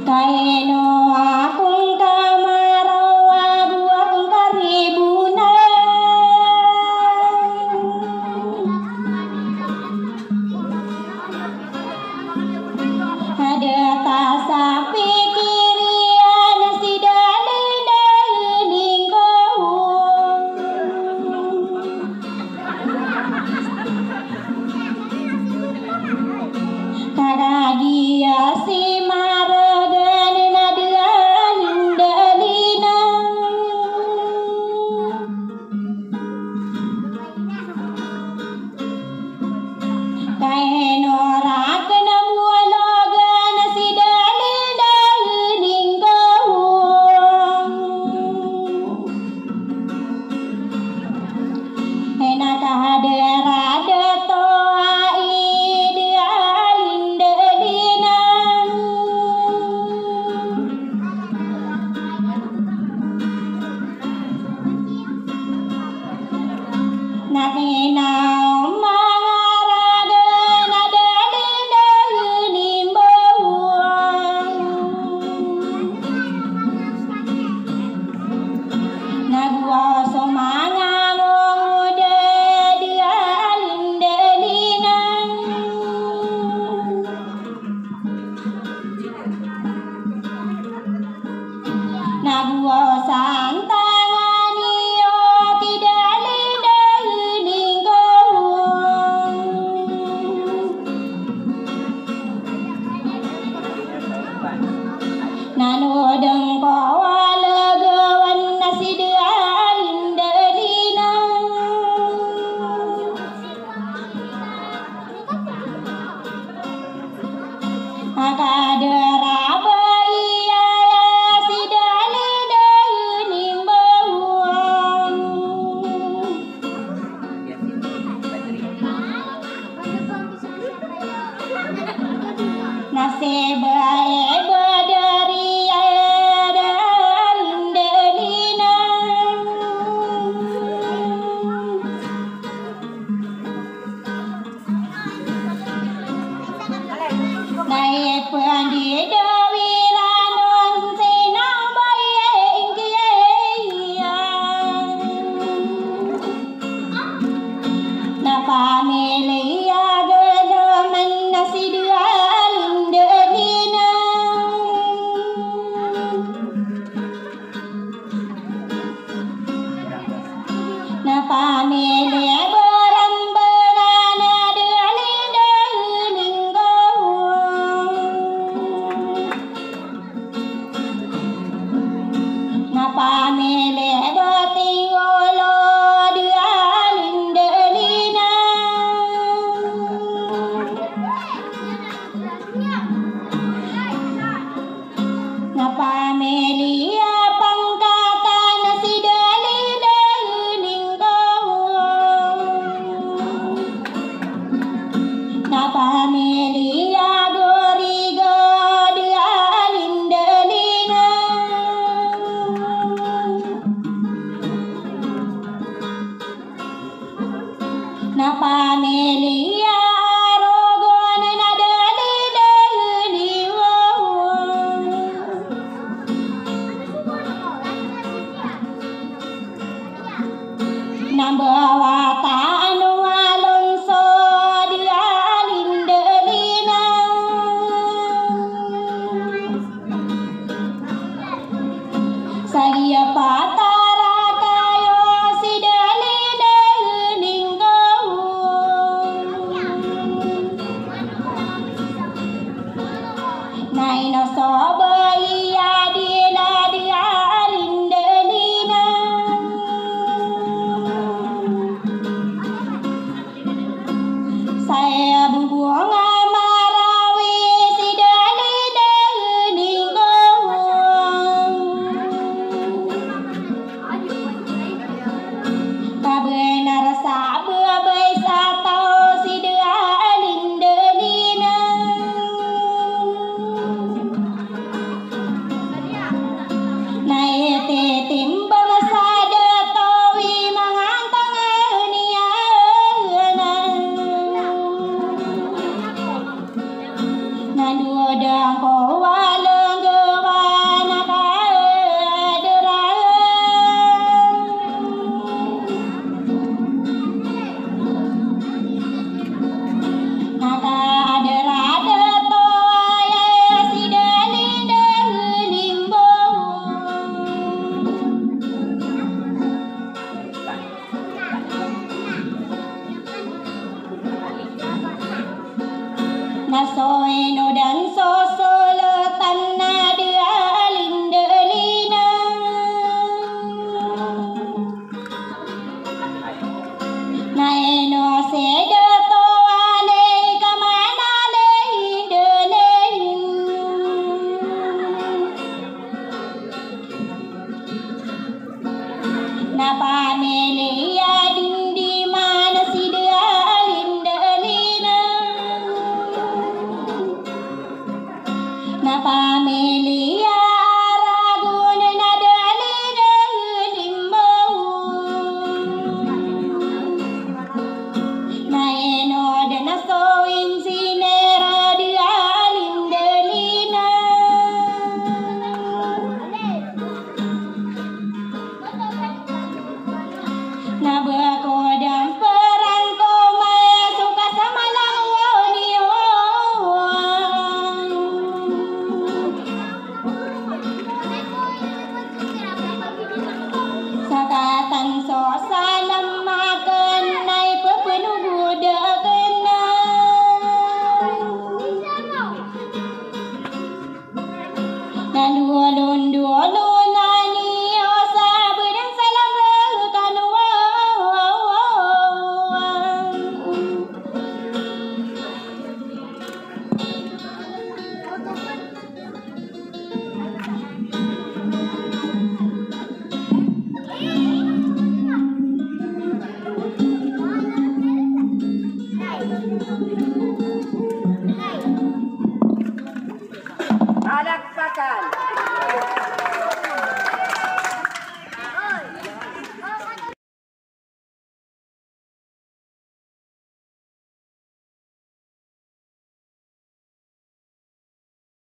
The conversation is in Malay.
Kaino akong kamaraw abu akong karibunan. Ada tak sa pikirian si dalin kau. Karagia si maragan nadian dalina. Kaino rakan mualogan si dalin kau. Enak ada toa idealin dalina. Nakina mangaragan dalin bawang. Nagwaso mangangong dalin dalina. Nagwasan tangan iyo kidalin dalin kau. Nanodeng kawalagawan na si dalin dalina. Akadera baya si dalin bawang. Nasibay badari dalin dalina. Naipan di dawiranon sinambayeng kiyayan. Na pamilya ganaman na si dalin dalina. Na pamilya barambangan na dalin kau. Na pamilya dating ulo dalin dalina. Na pamilya pangkatan na si dalin kau. Na pamilya goriga dalin dalina. Na pamilya arogon na dalin bawang. Nambawa taano alonso dalin dalina. Saya patara kayo si dalin kau. Naino sobay adila dalin dalina. Saya bubuang marawi si dalin kau. Kabenar sa babay sa tao si dalin dalina. Pamelia dindi mana si dialin delina na Pamelia ragun na delina limbo na eno de na soin sinera dialin delina na berkodam perangko masuk sama lawani sakatan so salam makan nai pepenuh buda kena dan duolun nani osa bedang salam rekan Palakpakan.